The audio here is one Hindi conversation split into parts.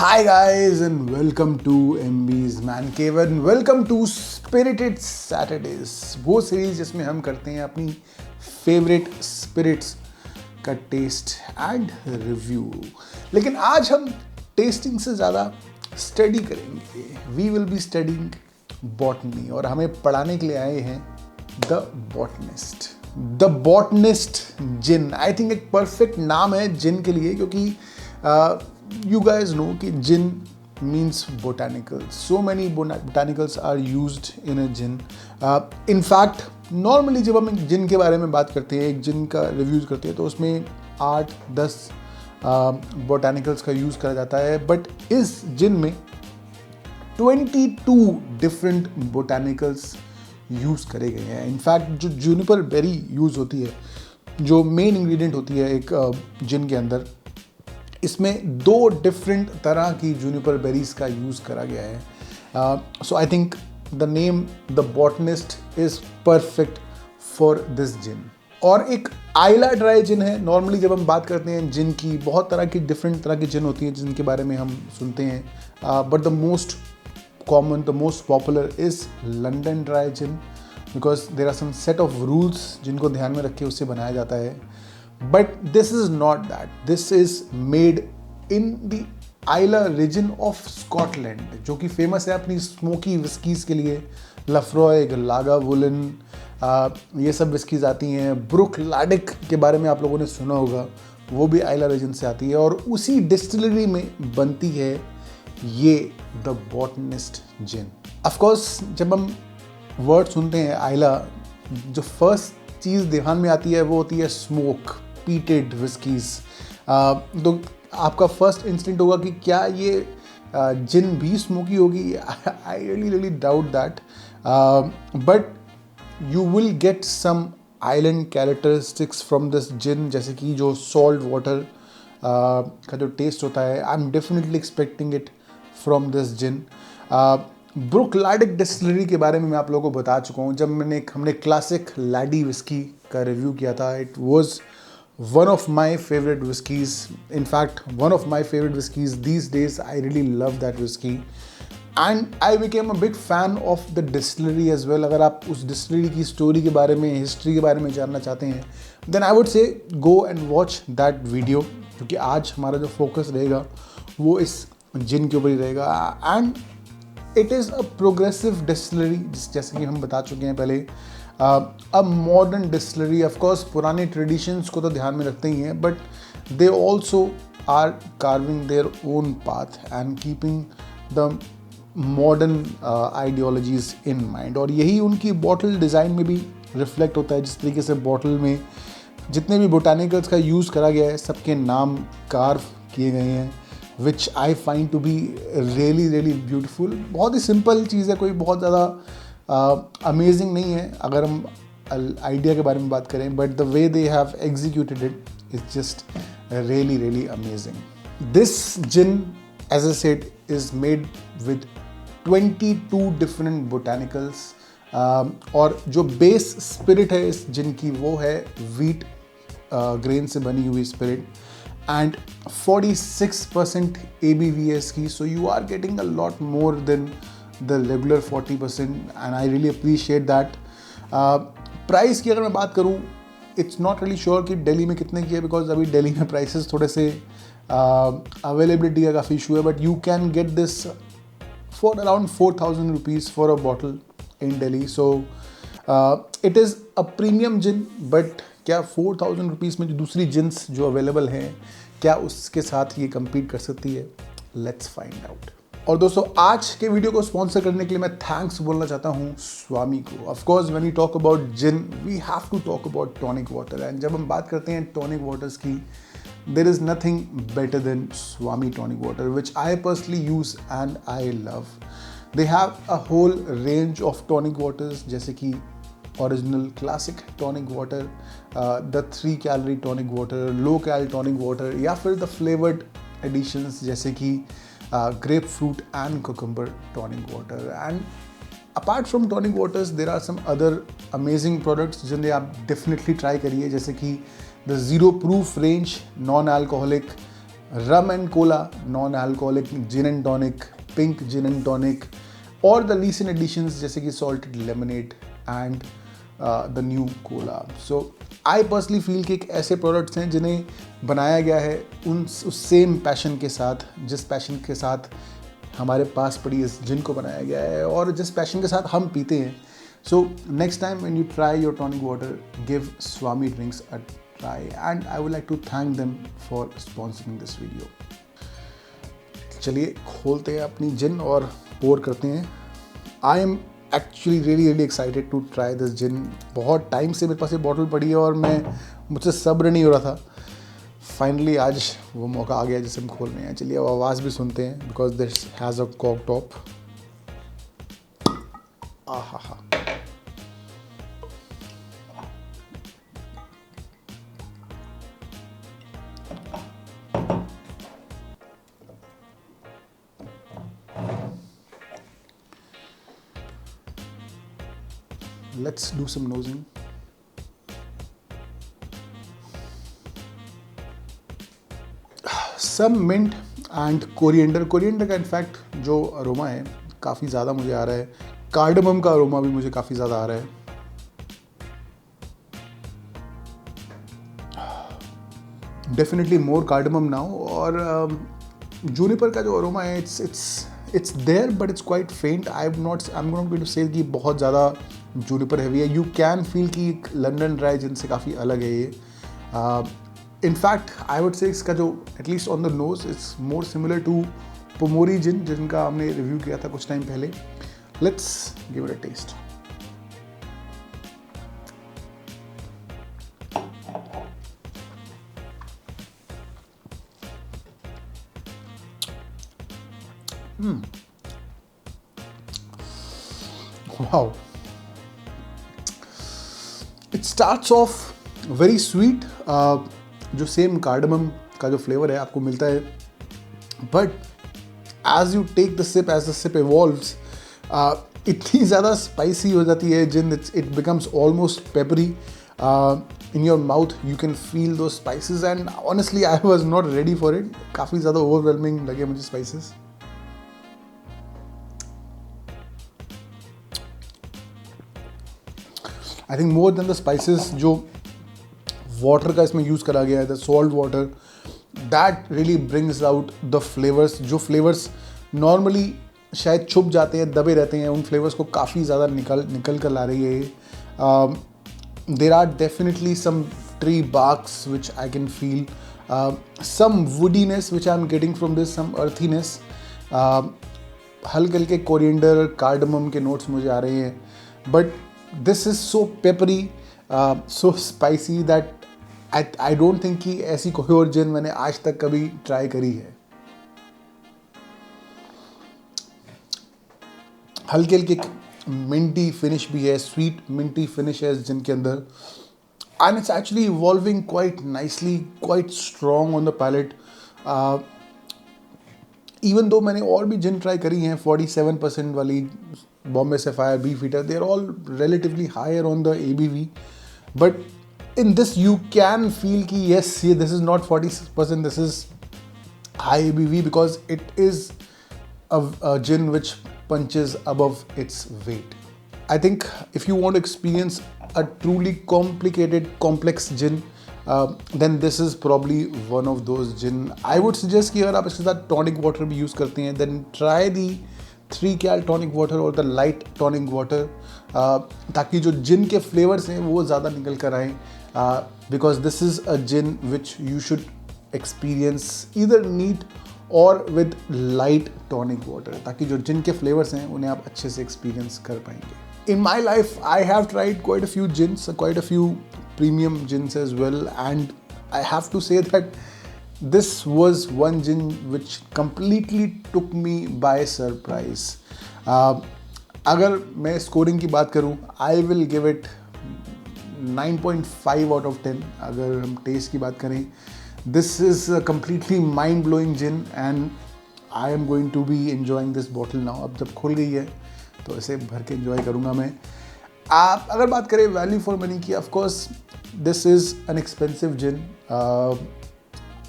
Hi guys and welcome to MB's Man Cave and welcome to Spirited Saturdays, वो सीरीज जिसमें हम करते हैं अपनी फेवरेट स्पिरिट्स का टेस्ट एंड रिव्यू। लेकिन आज हम टेस्टिंग से ज़्यादा स्टडी करेंगे। We will be studying botany और हमें पढ़ाने के लिए आए हैं the botanist. The botanist gin, I think एक परफेक्ट नाम है जिन के लिए, क्योंकि you guys know कि gin means botanicals. So many botanicals are used in a gin. In fact, normally जब हम एक gin के बारे में बात करते हैं, एक gin का रिव्यूज़ करते हैं, तो उसमें 8-10 botanicals का यूज़ करा जाता है। बट इस gin में 22 डिफरेंट botanicals यूज़ करे गए हैं। इनफैक्ट जो जूनिपर बेरी यूज़ होती है, जो मेन इंग्रेडिएंट होती है एक gin के अंदर, इसमें 2 डिफरेंट तरह की जूनिपर बेरीज का यूज़ करा गया है। So I think the name the botanist is perfect for this gin. और एक आइला ड्राई जिन है। नॉर्मली जब हम बात करते हैं जिन की, बहुत तरह की डिफरेंट तरह की जिन होती हैं जिनके बारे में हम सुनते हैं, but the most common, the most popular is London dry gin, because there are some set of rules जिनको ध्यान में रख के उससे बनाया जाता है। But this is not that. This is made in the Islay region of Scotland, जो कि फेमस है अपनी स्मोकी विस्कीज़ के लिए। लफ्रॉय, लागावुलन, ये सब विस्कीज़ आती हैं। ब्रुक लाडिक के बारे में आप लोगों ने सुना होगा, वो भी आइला रीजन से आती है और उसी डिस्टिलरी में बनती है ये द बॉटनिस्ट जिन। ऑफकोर्स जब हम वर्ड सुनते हैं आइला, जो फर्स्ट चीज़ ध्यान में आती है वो होती है स्मोक, पीटेड विस्कीज़। तो आपका फर्स्ट इंस्टिंक्ट होगा कि क्या ये जिन भी स्मोकी होगी। I really doubt that, but you will get some island characteristics from this gin, जैसे कि जो सॉल्ट वाटर का जो टेस्ट होता है, I am definitely expecting it from this gin. Bruichladdich distillery के बारे में मैं आप लोगों को बता चुका हूँ जब हमने क्लासिक लैडी विस्की का रिव्यू किया था। It was one of my favorite whiskeys. In fact, one of my favorite whiskeys these days. I really love that whiskey and I became a big fan of the distillery as well. अगर आप उस distillery की story के बारे में, history के बारे में जानना चाहते हैं, then I would say go and watch that video, क्योंकि आज हमारा जो focus रहेगा वो इस जिन के ऊपर ही रहेगा। and it is a progressive distillery, जैसे कि हम बता चुके हैं पहले। अ मॉडर्न डिस्टिलरी, ऑफकोर्स पुराने ट्रेडिशंस को तो ध्यान में रखते ही हैं, but they also are carving their own path and keeping the modern ideologies in mind. और यही उनकी बॉटल डिज़ाइन में भी रिफ्लेक्ट होता है। जिस तरीके से बॉटल में जितने भी बोटानिकल्स का यूज़ करा गया है, सबके नाम कार्व किए गए हैं, which I find to be really really beautiful. बहुत ही सिंपल चीज़ है, कोई बहुत ज़्यादा अमेजिंग नहीं है अगर हम आइडिया के बारे में बात करें, but the way they have executed it is just really really amazing. This gin, as I said, is made with 22 different botanicals और जो बेस स्पिरिट है इस जिन की वो है वीट ग्रेन से बनी हुई स्पिरिट एंड 46% ABVs की। So you are getting a lot more than the regular 40% and I really appreciate that. Price की अगर मैं बात करूँ, इट्स नॉट रियली श्योर कि दिल्ली में कितने की है, बिकॉज अभी दिल्ली में प्राइसेस थोड़े से अवेलेबिलिटी का काफ़ी इशू है, but you can get this for around 4,000 rupees for a bottle in Delhi. So it is a premium gin, but क्या 4,000 रुपीज़ में जो दूसरी जिन्स जो अवेलेबल हैं, क्या उसके साथ ये कम्पीट कर सकती है? Let's find out. और दोस्तों, आज के वीडियो को स्पॉन्सर करने के लिए मैं थैंक्स बोलना चाहता हूँ स्वामी को। Of course when you talk about gin we have to talk about tonic water, and जब हम बात करते हैं टॉनिक वाटर्स की, there is nothing better than Swami tonic water, which I personally use and I love. They have a whole range of tonic waters, जैसे कि original classic tonic water, the 3 calorie tonic water, low cal tonic water, या फिर द फ्लेवर्ड एडिशंस जैसे कि grapefruit and cucumber tonic water. And apart from tonic waters, there are some other amazing products जिन्हें आप definitely try करिए, जैसे कि the zero proof range non alcoholic rum and cola, non-alcoholic gin and tonic, pink gin and tonic, और the recent additions जैसे कि salted lemonade and the new cola. So I personally feel कि एक ऐसे products हैं जिन्हें बनाया गया है उस सेम पैशन के साथ, जिस पैशन के साथ हमारे पास पड़ी इस जिन को बनाया गया है और जिस पैशन के साथ हम पीते हैं. So next time when you try your tonic water, give Swami Drinks a try, and I would like to thank them for sponsoring this video. चलिए खोलते हैं अपनी जिन और पोर करते हैं. I am actually really excited to try this gin. बहुत टाइम से मेरे पास ये बॉटल पड़ी है और मुझसे सब्र नहीं हो रहा था. फाइनली आज वो मौका आ गया जिसे हम खोल रहे हैं. चलिए अब आवाज़ भी सुनते हैं बिकॉज दिस हैज़ अ कॉक top. Aha. Let's do some nosing. Some mint and coriander. Coriander का इनफैक्ट जो अरोमा है काफ़ी ज़्यादा मुझे आ रहा है. कार्डमम का अरोमा भी मुझे काफ़ी ज़्यादा आ रहा है. Definitely more cardamom now. और जूनिपर का जो अरोमा है it's there but it's quite faint. I'm not going to say कि बहुत ज़्यादा जूनिपर हैवी है. यू कैन फील कि एक लंदन ड्राई जिन से काफ़ी अलग है ये. इनफैक्ट आई वुड से इसका जो at least on the nose it's more similar to पोमोरी जिन जिनका हमने रिव्यू किया था कुछ टाइम पहले. Let's give it a taste. Wow. It starts off very sweet. जो सेम कार्डमम का जो फ्लेवर है आपको मिलता है, but as you take the sip, as the sip evolves, इतनी ज़्यादा स्पाइसी हो जाती है gin it becomes almost peppery. In your mouth you can feel दो spices and honestly I was not ready for it. काफ़ी ज़्यादा ओवरवेलमिंग लगे मुझे spices. I think more than the spices जो वाटर का इसमें यूज़ करा गया है, the salt water, that really brings out the flavours. जो फ्लेवर्स नॉर्मली शायद छुप जाते हैं, दबे रहते हैं, उन फ्लेवर्स को काफ़ी ज़्यादा निकल कर ला रही है. There are definitely some tree barks which I can feel, some woodiness which I am getting from this, some earthiness. हल्के हल्के कोरिएंडर, कार्डमम के नोट्स मुझे आ रहे हैं, but this is so peppery, so spicy that I don't think कि ऐसी कोई और जिन मैंने आज तक कभी ट्राई करी है. हल्के हल्के मिंटी फिनिश भी है, स्वीट मिंटी फिनिश है जिनके अंदर, and it's actually evolving quite nicely, quite strong on the palate. Even though मैंने और भी जिन ट्राई करी हैं 47% वाली, Bombay sapphire, beefeater, they are all relatively higher on the ABV, but in this you can feel कि yes, this is not 46%, this is high ABV because it is a gin which punches above its weight. I think if you want to experience a truly complicated, complex gin, then this is probably one of those gin. I would suggest कि अगर आप इसके साथ tonic water भी use करते हैं, then try the 3 cal tonic water और the light tonic water, ताकि जो जिन के फ्लेवर्स हैं वो ज़्यादा निकल कर आएँ. Because this is a gin which you should experience either neat or with light tonic water, ताकि जो जिन के फ्लेवर्स हैं उन्हें आप अच्छे से एक्सपीरियंस कर पाएंगे. In my life, I have tried quite a few gins, quite a few premium gins as well, and I have to say that this was one gin which completely took me by surprise. अगर मैं स्कोरिंग की बात करूँ, I will give it 9.5 out of 10. अगर हम टेस्ट की बात करें, this is a completely mind blowing gin and I am going to be enjoying this bottle now. अब जब खुल गई है तो इसे भर के enjoy करूँगा मैं. आप अगर बात करें वैल्यू फॉर मनी की, of course this is an expensive gin.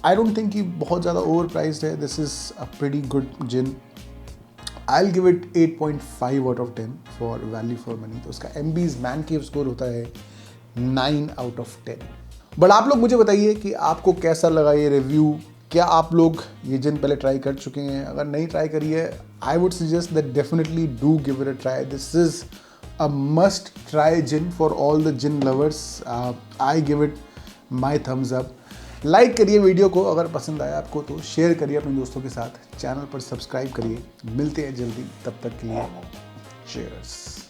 I don't think कि बहुत ज़्यादा ओवर प्राइस्ड है. This is a pretty good gin. I will give it 8.5 out of 10 for value for money. तो उसका एमबीज मैन केव स्कोर होता है 9 आउट ऑफ 10. बट आप लोग मुझे बताइए कि आपको कैसा लगा ये रिव्यू. क्या आप लोग ये जिन पहले ट्राई कर चुके हैं? अगर नहीं ट्राई करी है, I would suggest that definitely do give it a try. This is a must try gin for all the gin lovers. I give it my thumbs up. Like करिए वीडियो को अगर पसंद आया आपको तो, शेयर करिए अपने दोस्तों के साथ, चैनल पर सब्सक्राइब करिए. मिलते हैं जल्दी, तब तक के लिए चीयर्स.